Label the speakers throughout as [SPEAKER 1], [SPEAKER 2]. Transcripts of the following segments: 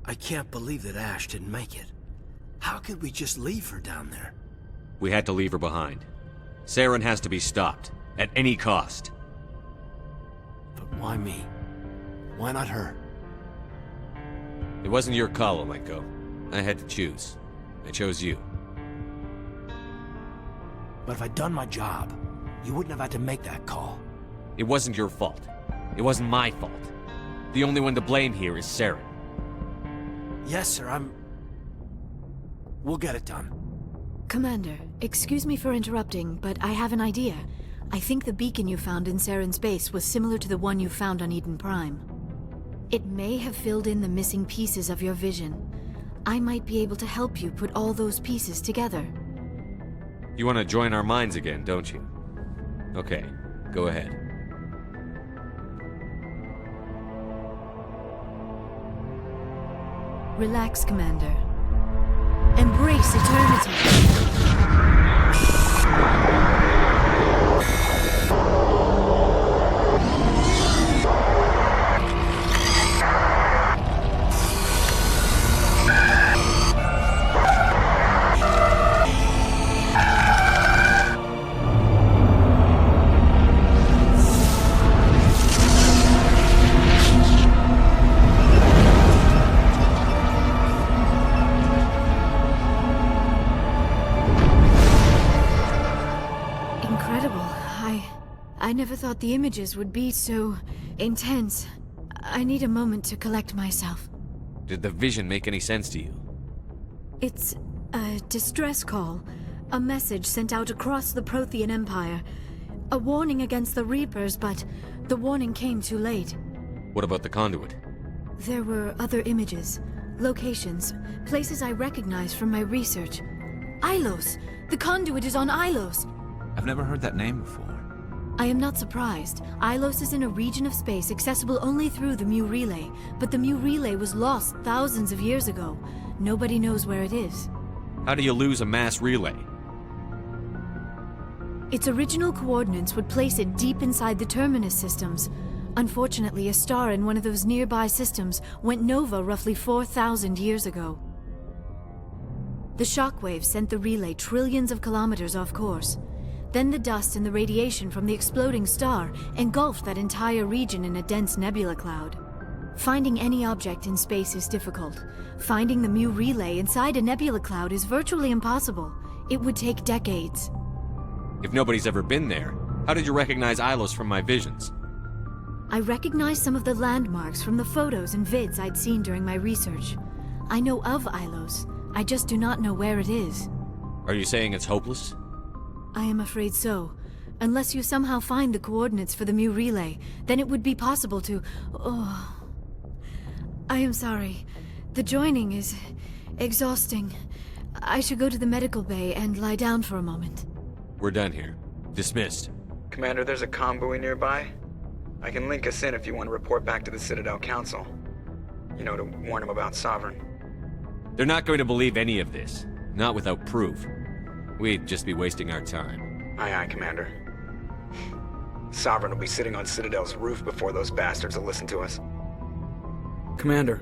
[SPEAKER 1] I can't believe that Ash didn't make it. How could we just leave her down there?
[SPEAKER 2] We had to leave her behind. Saren has to be stopped, at any cost.
[SPEAKER 1] But why me? Why not her?
[SPEAKER 2] It wasn't your call, Alenko. I had to choose. I chose you.
[SPEAKER 1] But if I'd done my job, you wouldn't have had to make that call.
[SPEAKER 2] It wasn't your fault. It wasn't my fault. The only one to blame here is Saren.
[SPEAKER 1] Yes, sir, We'll get it done.
[SPEAKER 3] Commander, excuse me for interrupting, but I have an idea. I think the beacon you found in Saren's base was similar to the one you found on Eden Prime. It may have filled in the missing pieces of your vision. I might be able to help you put all those pieces together.
[SPEAKER 2] You want to join our minds again, don't you? Okay, go ahead.
[SPEAKER 3] Relax, Commander. Embrace eternity. I never thought the images would be so intense. I need a moment to collect myself.
[SPEAKER 2] Did the vision make any sense to you?
[SPEAKER 3] It's a distress call. A message sent out across the Prothean Empire. A warning against the Reapers, but the warning came too late.
[SPEAKER 2] What about the conduit?
[SPEAKER 3] There were other images, locations, places I recognized from my research. Ilos! The conduit is on Ilos!
[SPEAKER 4] I've never heard that name before.
[SPEAKER 3] I am not surprised. Ilos is in a region of space accessible only through the Mu Relay, but the Mu Relay was lost thousands of years ago. Nobody knows where it is.
[SPEAKER 2] How do you lose a mass relay?
[SPEAKER 3] Its original coordinates would place it deep inside the Terminus systems. Unfortunately, a star in one of those nearby systems went nova roughly 4,000 years ago. The shockwave sent the relay trillions of kilometers off course. Then the dust and the radiation from the exploding star engulfed that entire region in a dense nebula cloud. Finding any object in space is difficult. Finding the Mu Relay inside a nebula cloud is virtually impossible. It would take decades.
[SPEAKER 2] If nobody's ever been there, how did you recognize Ilos from my visions?
[SPEAKER 3] I recognized some of the landmarks from the photos and vids I'd seen during my research. I know of Ilos. I just do not know where it is.
[SPEAKER 2] Are you saying it's hopeless?
[SPEAKER 3] I am afraid so. Unless you somehow find the coordinates for the Mu Relay, then it would be possible to... Oh... I am sorry. The joining is... exhausting. I should go to the medical bay and lie down for a moment.
[SPEAKER 2] We're done here. Dismissed.
[SPEAKER 5] Commander, there's a comm buoy nearby. I can link us in if you want to report back to the Citadel Council. You know, to warn them about Sovereign.
[SPEAKER 2] They're not going to believe any of this. Not without proof. We'd just be wasting our time.
[SPEAKER 5] Aye, aye, Commander. Sovereign will be sitting on Citadel's roof before those bastards will listen to us. Commander,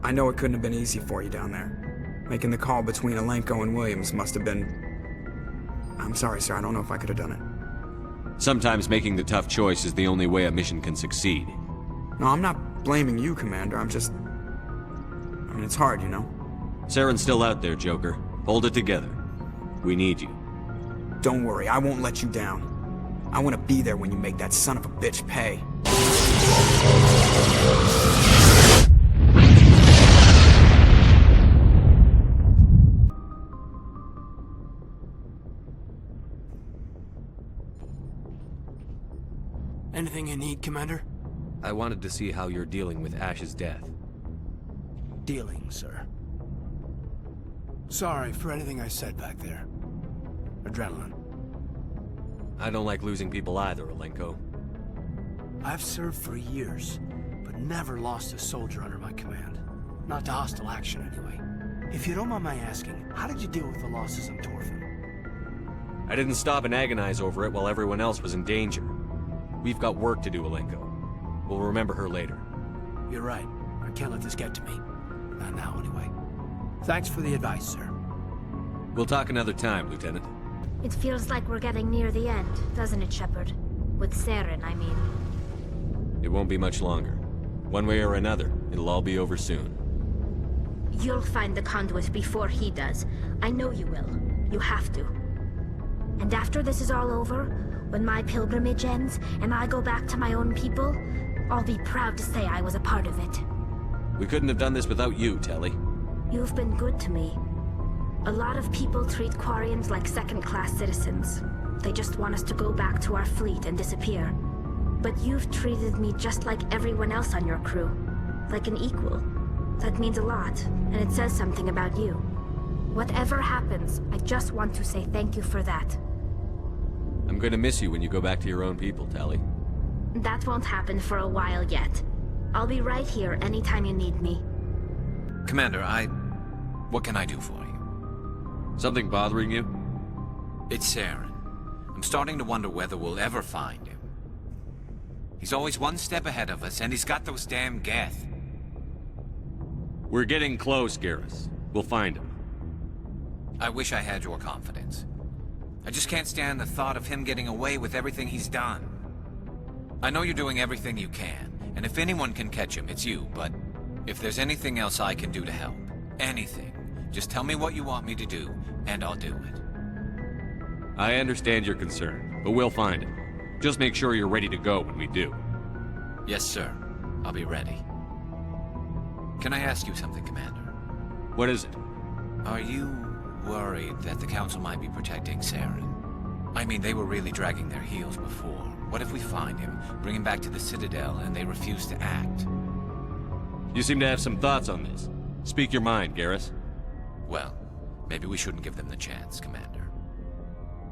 [SPEAKER 5] I know it couldn't have been easy for you down there. Making the call between Alenko and Williams must have been... I'm sorry, sir, I don't know if I could have done it.
[SPEAKER 2] Sometimes making the tough choice is the only way a mission can succeed.
[SPEAKER 5] No, I'm not blaming you, Commander, I'm just... it's hard, you know?
[SPEAKER 2] Saren's still out there, Joker. Hold it together. We need you.
[SPEAKER 5] Don't worry, I won't let you down. I want to be there when you make that son of a bitch pay.
[SPEAKER 1] Anything you need, Commander?
[SPEAKER 2] I wanted to see how you're dealing with Ash's death.
[SPEAKER 1] Dealing, sir. Sorry for anything I said back there. Adrenaline.
[SPEAKER 2] I don't like losing people either, Alenko.
[SPEAKER 1] I've served for years, but never lost a soldier under my command. Not to hostile action, anyway. If you don't mind my asking, how did you deal with the losses on Torfin?
[SPEAKER 2] I didn't stop and agonize over it while everyone else was in danger. We've got work to do, Alenko. We'll remember her later.
[SPEAKER 1] You're right. I can't let this get to me. Not now, anyway. Thanks for the advice, sir.
[SPEAKER 2] We'll talk another time, Lieutenant.
[SPEAKER 6] It feels like we're getting near the end, doesn't it, Shepard? With Saren, I mean.
[SPEAKER 2] It won't be much longer. One way or another, it'll all be over soon.
[SPEAKER 6] You'll find the conduit before he does. I know you will. You have to. And after this is all over, when my pilgrimage ends and I go back to my own people, I'll be proud to say I was a part of it.
[SPEAKER 2] We couldn't have done this without you, Telly.
[SPEAKER 6] You've been good to me. A lot of people treat Quarians like second-class citizens. They just want us to go back to our fleet and disappear. But you've treated me just like everyone else on your crew. Like an equal. That means a lot, and it says something about you. Whatever happens, I just want to say thank you for that.
[SPEAKER 2] I'm going to miss you when you go back to your own people, Telly.
[SPEAKER 6] That won't happen for a while yet. I'll be right here anytime you need me.
[SPEAKER 4] Commander, what can I do for you?
[SPEAKER 2] Something bothering you?
[SPEAKER 4] It's Saren. I'm starting to wonder whether we'll ever find him. He's always one step ahead of us, and he's got those damn Geth.
[SPEAKER 2] We're getting close, Garrus. We'll find him.
[SPEAKER 4] I wish I had your confidence. I just can't stand the thought of him getting away with everything he's done. I know you're doing everything you can, and if anyone can catch him, it's you, but if there's anything else I can do to help, anything, just tell me what you want me to do, and I'll do it.
[SPEAKER 2] I understand your concern, but we'll find him. Just make sure you're ready to go when we do.
[SPEAKER 4] Yes, sir. I'll be ready. Can I ask you something, Commander?
[SPEAKER 2] What is it?
[SPEAKER 4] Are you worried that the Council might be protecting Saren? I mean, they were really dragging their heels before. What if we find him, bring him back to the Citadel, and they refuse to act?
[SPEAKER 2] You seem to have some thoughts on this. Speak your mind, Garrus.
[SPEAKER 4] Well, maybe we shouldn't give them the chance, Commander.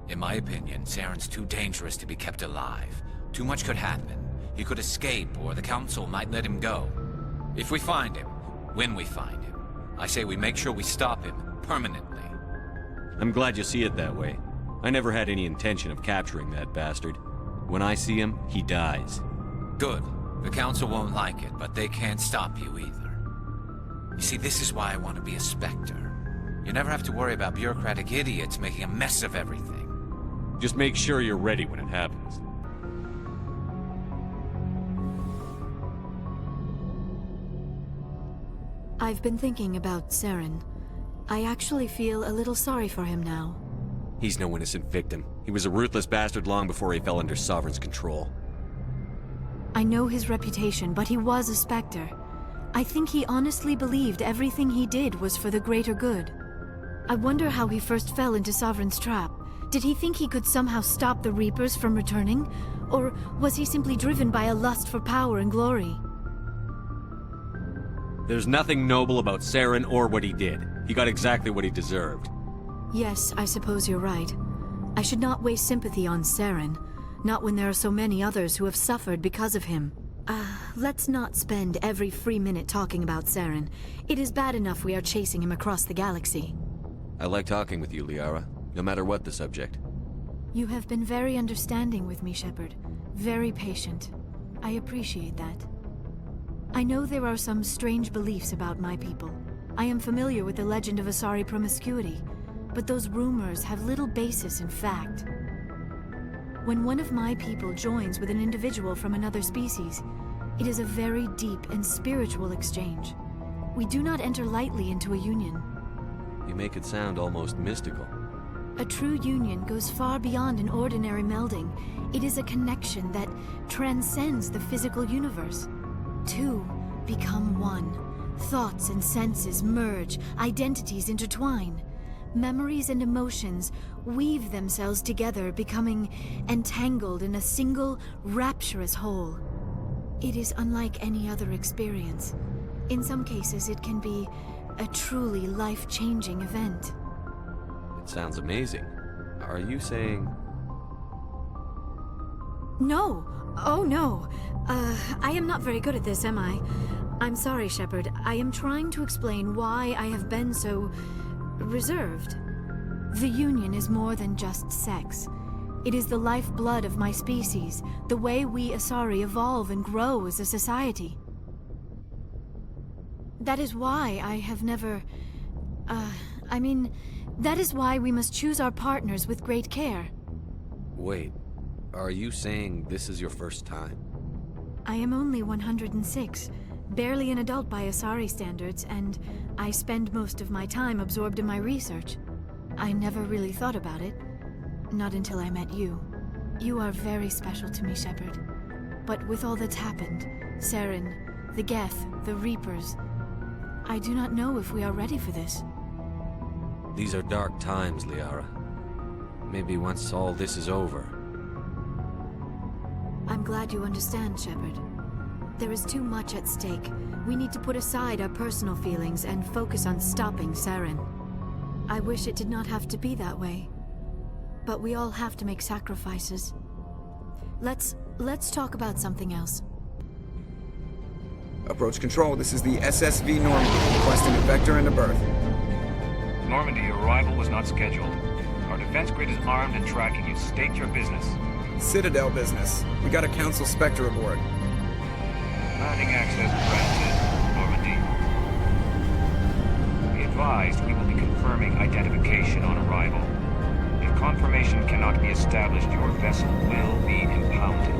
[SPEAKER 4] In my opinion, Saren's too dangerous to be kept alive. Too much could happen. He could escape, or the Council might let him go. If we find him, when we find him, I say we make sure we stop him permanently.
[SPEAKER 2] I'm glad you see it that way. I never had any intention of capturing that bastard. When I see him, he dies.
[SPEAKER 4] Good. The Council won't like it, but they can't stop you either. You see, this is why I want to be a Spectre. You never have to worry about bureaucratic idiots making a mess of everything.
[SPEAKER 2] Just make sure you're ready when it happens.
[SPEAKER 3] I've been thinking about Saren. I actually feel a little sorry for him now.
[SPEAKER 2] He's no innocent victim. He was a ruthless bastard long before he fell under Sovereign's control.
[SPEAKER 3] I know his reputation, but he was a Spectre. I think he honestly believed everything he did was for the greater good. I wonder how he first fell into Sovereign's trap. Did he think he could somehow stop the Reapers from returning? Or was he simply driven by a lust for power and glory?
[SPEAKER 2] There's nothing noble about Saren or what he did. He got exactly what he deserved.
[SPEAKER 3] Yes, I suppose you're right. I should not waste sympathy on Saren, not when there are so many others who have suffered because of him. Let's not spend every free minute talking about Saren. It is bad enough we are chasing him across the galaxy.
[SPEAKER 2] I like talking with you, Liara, no matter what the subject.
[SPEAKER 3] You have been very understanding with me, Shepard. Very patient. I appreciate that. I know there are some strange beliefs about my people. I am familiar with the legend of Asari promiscuity, but those rumors have little basis in fact. When one of my people joins with an individual from another species, it is a very deep and spiritual exchange. We do not enter lightly into a union.
[SPEAKER 2] You make it sound almost mystical.
[SPEAKER 3] A true union goes far beyond an ordinary melding. It is a connection that transcends the physical universe. Two become one. Thoughts and senses merge, identities intertwine. Memories and emotions weave themselves together, becoming entangled in a single, rapturous whole. It is unlike any other experience. In some cases, it can be a truly life-changing event.
[SPEAKER 2] It sounds amazing. Are you saying...
[SPEAKER 3] No! Oh, no! I am not very good at this, am I? I'm sorry, Shepard. I am trying to explain why I have been so... reserved. The Union is more than just sex. It is the lifeblood of my species, the way we Asari evolve and grow as a society. That is why I have never... I mean, that is why we must choose our partners with great care.
[SPEAKER 2] Wait, are you saying this is your first time?
[SPEAKER 3] I am only 106, barely an adult by Asari standards, and I spend most of my time absorbed in my research. I never really thought about it. Not until I met you. You are very special to me, Shepard. But with all that's happened, Saren, the Geth, the Reapers, I do not know if we are ready for this.
[SPEAKER 2] These are dark times, Liara. Maybe once all this is over.
[SPEAKER 3] I'm glad you understand, Shepard. There is too much at stake. We need to put aside our personal feelings and focus on stopping Saren. I wish it did not have to be that way. But we all have to make sacrifices. Let's talk about something else.
[SPEAKER 5] Approach control, this is the SSV Normandy, requesting a vector and a berth.
[SPEAKER 7] Normandy, your arrival was not scheduled. Our defense grid is armed and tracking you. State your business.
[SPEAKER 5] Citadel business. We got a Council Spectre aboard.
[SPEAKER 7] Landing access granted, Normandy. Be advised, we will be confirming identification on arrival. If confirmation cannot be established, your vessel will be impounded.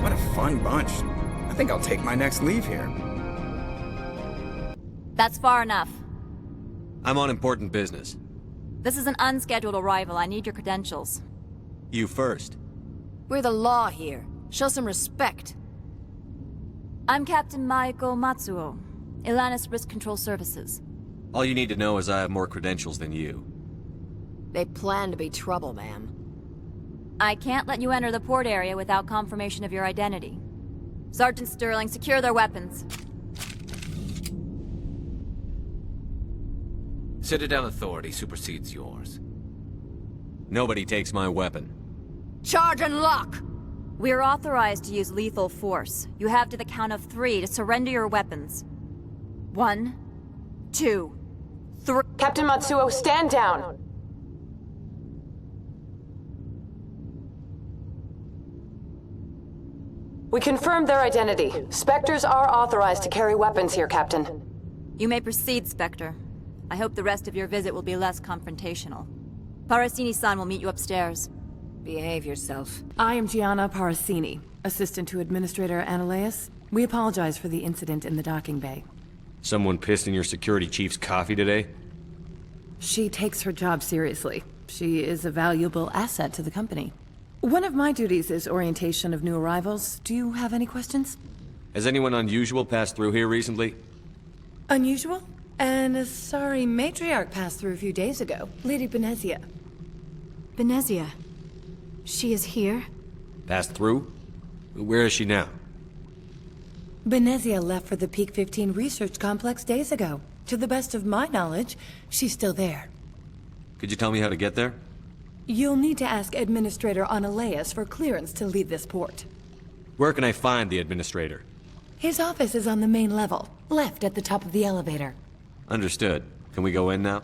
[SPEAKER 5] What a fun bunch. I think I'll take my next leave here.
[SPEAKER 8] That's far enough.
[SPEAKER 2] I'm on important business.
[SPEAKER 8] This is an unscheduled arrival. I need your credentials.
[SPEAKER 2] You first.
[SPEAKER 9] We're the law here. Show some respect.
[SPEAKER 8] I'm Captain Maiko Matsuo, Ilanis Risk Control Services.
[SPEAKER 2] All you need to know is I have more credentials than you.
[SPEAKER 9] They plan to be trouble, ma'am.
[SPEAKER 8] I can't let you enter the port area without confirmation of your identity. Sergeant Sterling, secure their weapons.
[SPEAKER 4] Citadel authority supersedes yours.
[SPEAKER 2] Nobody takes my weapon.
[SPEAKER 9] Charge and lock!
[SPEAKER 8] We're authorized to use lethal force. You have to the count of 3 to surrender your weapons. 1, 2, 3...
[SPEAKER 10] Captain Matsuo, stand down! We confirmed their identity. Spectres are authorized to carry weapons here, Captain.
[SPEAKER 8] You may proceed, Spectre. I hope the rest of your visit will be less confrontational. Parasini-san will meet you upstairs.
[SPEAKER 9] Behave yourself.
[SPEAKER 11] I am Gianna Parasini, assistant to Administrator Analeas. We apologize for the incident in the docking bay.
[SPEAKER 2] Someone pissed in your security chief's coffee today?
[SPEAKER 11] She takes her job seriously. She is a valuable asset to the company. One of my duties is orientation of new arrivals. Do you have any questions?
[SPEAKER 2] Has anyone unusual passed through here recently?
[SPEAKER 11] Unusual? An Asari matriarch passed through a few days ago. Lady Benezia.
[SPEAKER 3] Benezia. She is here?
[SPEAKER 2] Passed through? Where is she now?
[SPEAKER 11] Benezia left for the Peak 15 research complex days ago. To the best of my knowledge, she's still there.
[SPEAKER 2] Could you tell me how to get there?
[SPEAKER 11] You'll need to ask Administrator Analeas for clearance to leave this port.
[SPEAKER 2] Where can I find the Administrator?
[SPEAKER 11] His office is on the main level, left at the top of the elevator.
[SPEAKER 2] Understood. Can we go in now?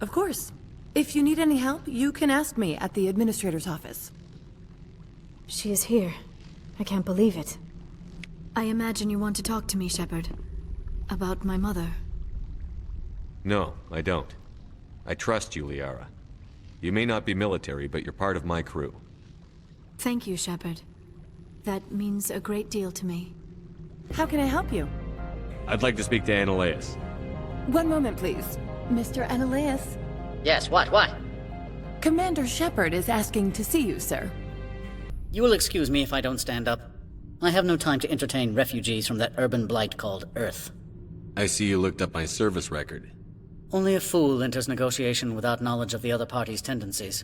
[SPEAKER 11] Of course. If you need any help, you can ask me at the Administrator's office.
[SPEAKER 3] She is here. I can't believe it. I imagine you want to talk to me, Shepard. About my mother.
[SPEAKER 2] No, I don't. I trust you, Liara. You may not be military, but you're part of my crew.
[SPEAKER 3] Thank you, Shepard. That means a great deal to me.
[SPEAKER 11] How can I help you?
[SPEAKER 2] I'd like to speak to Analeas.
[SPEAKER 11] One moment, please. Mr. Analeas.
[SPEAKER 12] Yes, what?
[SPEAKER 11] Commander Shepard is asking to see you, sir.
[SPEAKER 12] You will excuse me if I don't stand up. I have no time to entertain refugees from that urban blight called Earth.
[SPEAKER 2] I see you looked up my service record.
[SPEAKER 12] Only a fool enters negotiation without knowledge of the other party's tendencies.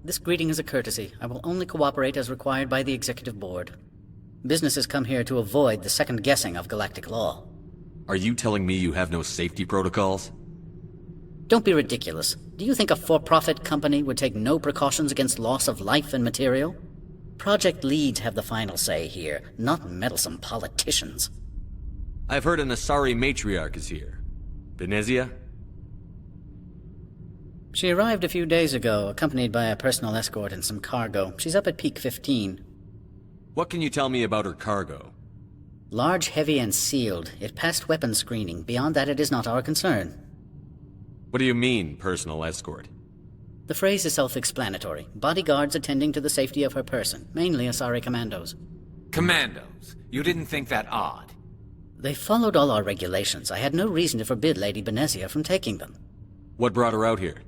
[SPEAKER 12] This greeting is a courtesy. I will only cooperate as required by the Executive Board. Businesses come here to avoid the second guessing of galactic law.
[SPEAKER 2] Are you telling me you have no safety protocols?
[SPEAKER 12] Don't be ridiculous. Do you think a for-profit company would take no precautions against loss of life and material? Project leads have the final say here, not meddlesome politicians.
[SPEAKER 2] I've heard an Asari matriarch is here. Benezia?
[SPEAKER 12] She arrived a few days ago, accompanied by a personal escort and some cargo. She's up at Peak 15.
[SPEAKER 2] What can you tell me about her cargo?
[SPEAKER 12] Large, heavy, and sealed. It passed weapons screening. Beyond that, it is not our concern.
[SPEAKER 2] What do you mean, personal escort?
[SPEAKER 12] The phrase is self-explanatory. Bodyguards attending to the safety of her person, mainly Asari commandos.
[SPEAKER 4] Commandos? You didn't think that odd?
[SPEAKER 12] They followed all our regulations. I had no reason to forbid Lady Benezia from taking them.
[SPEAKER 2] What brought her out here?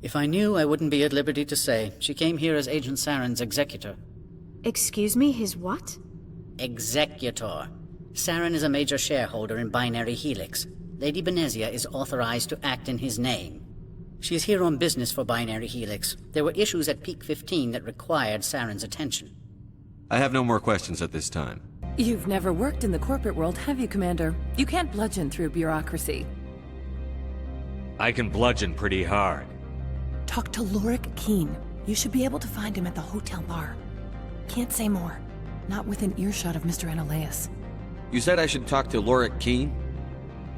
[SPEAKER 12] If I knew, I wouldn't be at liberty to say. She came here as Agent Saren's executor.
[SPEAKER 3] Excuse me, his what?
[SPEAKER 12] Executor. Saren is a major shareholder in Binary Helix. Lady Benezia is authorized to act in his name. She is here on business for Binary Helix. There were issues at Peak 15 that required Saren's attention.
[SPEAKER 2] I have no more questions at this time.
[SPEAKER 11] You've never worked in the corporate world, have you, Commander? You can't bludgeon through bureaucracy.
[SPEAKER 2] I can bludgeon pretty hard.
[SPEAKER 11] Talk to Lorik Keen. You should be able to find him at the hotel bar. Can't say more. Not within earshot of Mr. Analaeus.
[SPEAKER 2] You said I should talk to Lorik Keen?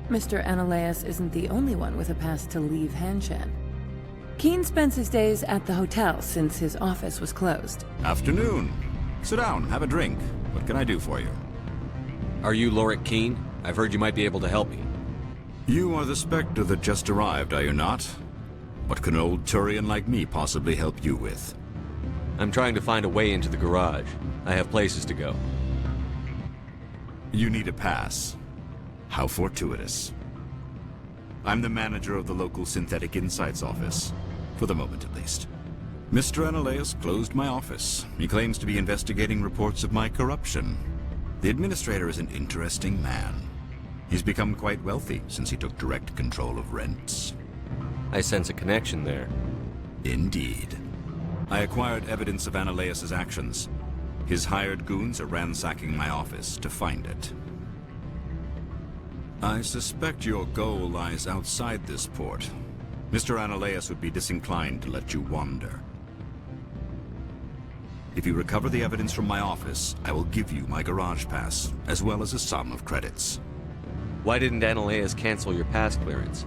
[SPEAKER 11] Mr. Analaeus isn't the only one with a pass to leave Hanshan. Keen spends his days at the hotel since his office was closed.
[SPEAKER 13] Afternoon. Sit down, have a drink. What can I do for you?
[SPEAKER 2] Are you Lorik Keen? I've heard you might be able to help me.
[SPEAKER 13] You are the Spectre that just arrived, are you not? What can an old Turian like me possibly help you with?
[SPEAKER 2] I'm trying to find a way into the garage. I have places to go.
[SPEAKER 13] You need a pass. How fortuitous. I'm the manager of the local Synthetic Insights office. For the moment, at least. Mr. Analaeus closed my office. He claims to be investigating reports of my corruption. The administrator is an interesting man. He's become quite wealthy since he took direct control of rents.
[SPEAKER 2] I sense a connection there.
[SPEAKER 13] Indeed. I acquired evidence of Analaeus' actions. His hired goons are ransacking my office to find it. I suspect your goal lies outside this port. Mr. Analaeus would be disinclined to let you wander. If you recover the evidence from my office, I will give you my garage pass, as well as a sum of credits.
[SPEAKER 2] Why didn't Analaeus cancel your pass clearance?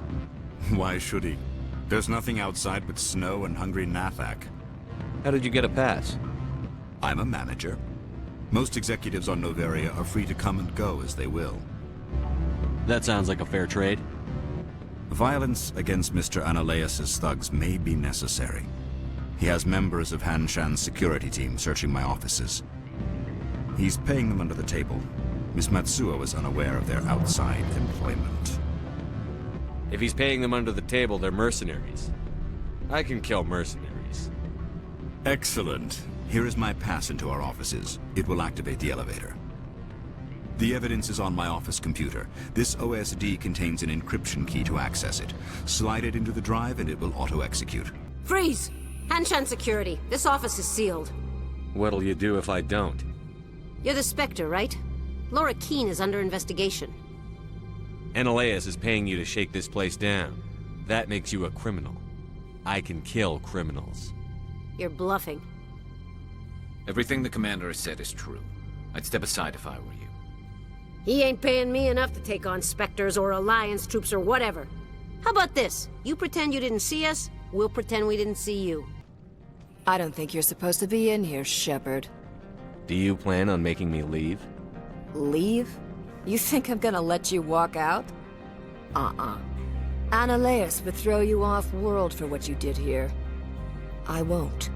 [SPEAKER 13] Why should he? There's nothing outside but snow and hungry Nathak.
[SPEAKER 2] How did you get a pass?
[SPEAKER 13] I'm a manager. Most executives on Noveria are free to come and go as they will.
[SPEAKER 2] That sounds like a fair trade.
[SPEAKER 13] Violence against Mr. Analaeus' thugs may be necessary. He has members of Hanshan's security team searching my offices. He's paying them under the table. Miss Matsuo is unaware of their outside employment.
[SPEAKER 2] If he's paying them under the table, they're mercenaries. I can kill mercenaries.
[SPEAKER 13] Excellent. Here is my pass into our offices. It will activate the elevator. The evidence is on my office computer. This OSD contains an encryption key to access it. Slide it into the drive and it will auto-execute.
[SPEAKER 9] Freeze! Hanshan security. This office is sealed.
[SPEAKER 2] What'll you do if I don't?
[SPEAKER 9] You're the Spectre, right? Laura Keene is under investigation.
[SPEAKER 2] Analaeus is paying you to shake this place down. That makes you a criminal. I can kill criminals.
[SPEAKER 9] You're bluffing.
[SPEAKER 4] Everything the Commander has said is true. I'd step aside if I were you.
[SPEAKER 9] He ain't paying me enough to take on Spectres or Alliance troops or whatever. How about this? You pretend you didn't see us, we'll pretend we didn't see you.
[SPEAKER 14] I don't think you're supposed to be in here, Shepard.
[SPEAKER 2] Do you plan on making me leave?
[SPEAKER 14] Leave? You think I'm gonna let you walk out? Analaeus would throw you off-world for what you did here. I won't.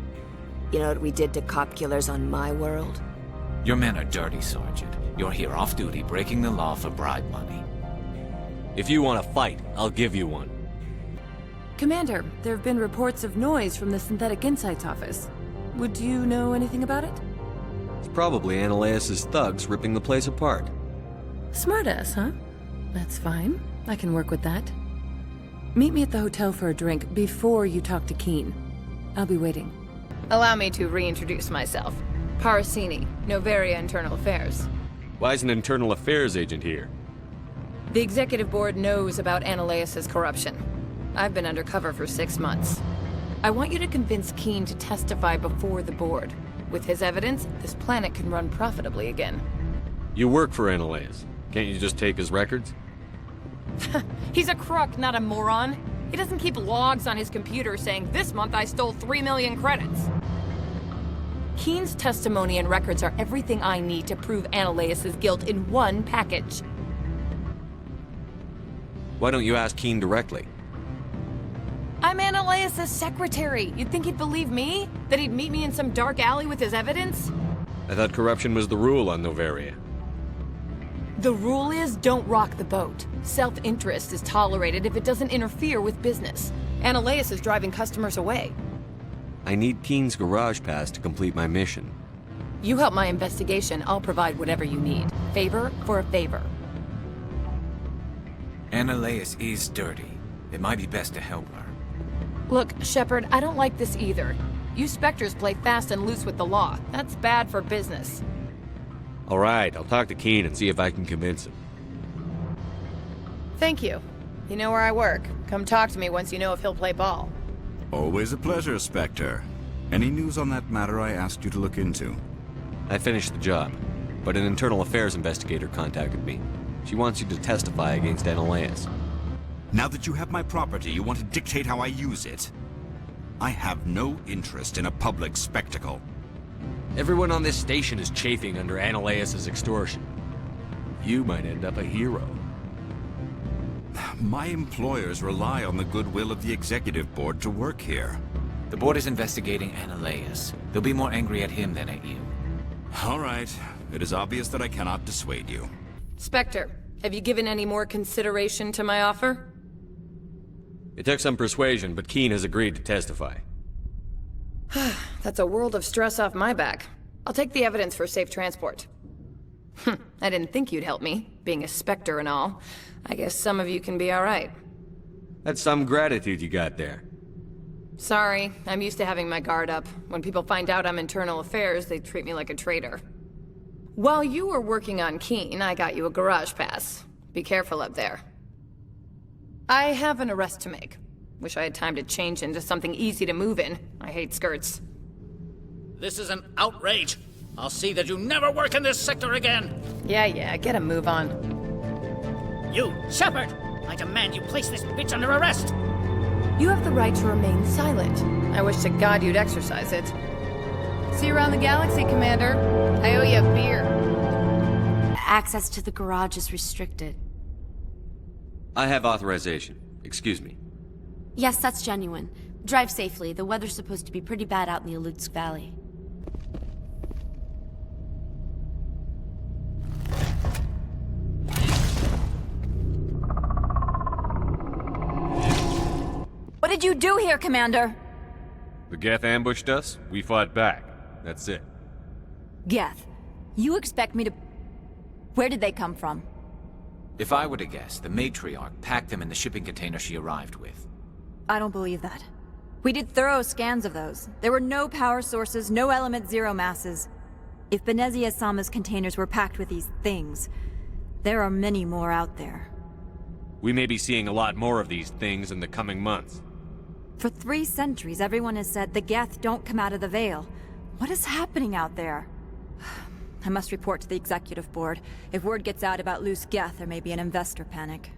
[SPEAKER 14] You know what we did to cop killers on my world?
[SPEAKER 4] Your men are dirty, Sergeant. You're here off-duty, breaking the law for bribe money.
[SPEAKER 2] If you want to fight, I'll give you one.
[SPEAKER 11] Commander, there have been reports of noise from the Synthetic Insights office. Would you know anything about it?
[SPEAKER 2] It's probably Analaeus' thugs ripping the place apart.
[SPEAKER 11] Smartass, huh? That's fine. I can work with that. Meet me at the hotel for a drink before you talk to Keen. I'll be waiting.
[SPEAKER 15] Allow me to reintroduce myself. Parasini, Noveria Internal Affairs.
[SPEAKER 2] Why is an internal affairs agent here?
[SPEAKER 15] The Executive Board knows about Analaeus' corruption. I've been undercover for 6 months. I want you to convince Keen to testify before the Board. With his evidence, this planet can run profitably again.
[SPEAKER 2] You work for Analaeus. Can't you just take his records?
[SPEAKER 15] He's a crook, not a moron. He doesn't keep logs on his computer saying, "This month I stole 3 million credits." Keen's testimony and records are everything I need to prove Ananias' guilt in one package.
[SPEAKER 2] Why don't you ask Keen directly?
[SPEAKER 15] I'm Ananias' secretary. You'd think he'd believe me? That he'd meet me in some dark alley with his evidence?
[SPEAKER 2] I thought corruption was the rule on Novaria.
[SPEAKER 15] The rule is don't rock the boat. Self-interest is tolerated if it doesn't interfere with business. Ananias is driving customers away.
[SPEAKER 2] I need Keen's garage pass to complete my mission.
[SPEAKER 15] You help my investigation, I'll provide whatever you need. Favor for a favor.
[SPEAKER 4] Ananias is dirty. It might be best to help her.
[SPEAKER 15] Look, Shepard, I don't like this either. You Spectres play fast and loose with the law. That's bad for business.
[SPEAKER 2] All right, I'll talk to Keen and see if I can convince him.
[SPEAKER 15] Thank you. You know where I work. Come talk to me once you know if he'll play ball.
[SPEAKER 13] Always a pleasure, Spectre. Any news on that matter I asked you to look into?
[SPEAKER 2] I finished the job, but an internal affairs investigator contacted me. She wants you to testify against Ananias.
[SPEAKER 13] Now that you have my property, you want to dictate how I use it? I have no interest in a public spectacle.
[SPEAKER 2] Everyone on this station is chafing under Ananias' extortion. You might end up a hero.
[SPEAKER 13] My employers rely on the goodwill of the executive board to work here.
[SPEAKER 4] The board is investigating Ananias. They'll be more angry at him than at you.
[SPEAKER 13] All right. It is obvious that I cannot dissuade you.
[SPEAKER 15] Spectre, have you given any more consideration to my offer?
[SPEAKER 2] It took some persuasion, but Keen has agreed to testify.
[SPEAKER 15] That's a world of stress off my back. I'll take the evidence for safe transport. I didn't think you'd help me, being a Spectre and all. I guess some of you can be alright.
[SPEAKER 2] That's some gratitude you got there.
[SPEAKER 15] Sorry, I'm used to having my guard up. When people find out I'm internal affairs, they treat me like a traitor. While you were working on Keen, I got you a garage pass. Be careful up there. I have an arrest to make. Wish I had time to change into something easy to move in. I hate skirts.
[SPEAKER 12] This is an outrage. I'll see that you never work in this sector again.
[SPEAKER 15] Yeah, get a move on.
[SPEAKER 12] You, Shepard! I demand you place this bitch under arrest!
[SPEAKER 15] You have the right to remain silent. I wish to God you'd exercise it. See you around the galaxy, Commander. I owe you a beer.
[SPEAKER 3] Access to the garage is restricted.
[SPEAKER 2] I have authorization. Excuse me.
[SPEAKER 3] Yes, that's genuine. Drive safely. The weather's supposed to be pretty bad out in the Alutsk Valley.
[SPEAKER 8] What did you do here, Commander?
[SPEAKER 2] The Geth ambushed us. We fought back. That's it.
[SPEAKER 8] Geth, you expect me to... Where did they come from?
[SPEAKER 4] If I were to guess, the matriarch packed them in the shipping container she arrived with.
[SPEAKER 8] I don't believe that. We did thorough scans of those. There were no power sources, no element zero masses. If Benezia Sama's containers were packed with these things, there are many more out there.
[SPEAKER 2] We may be seeing a lot more of these things in the coming months.
[SPEAKER 8] For 3 centuries, everyone has said the Geth don't come out of the Veil. What is happening out there? I must report to the executive board. If word gets out about loose Geth, there may be an investor panic.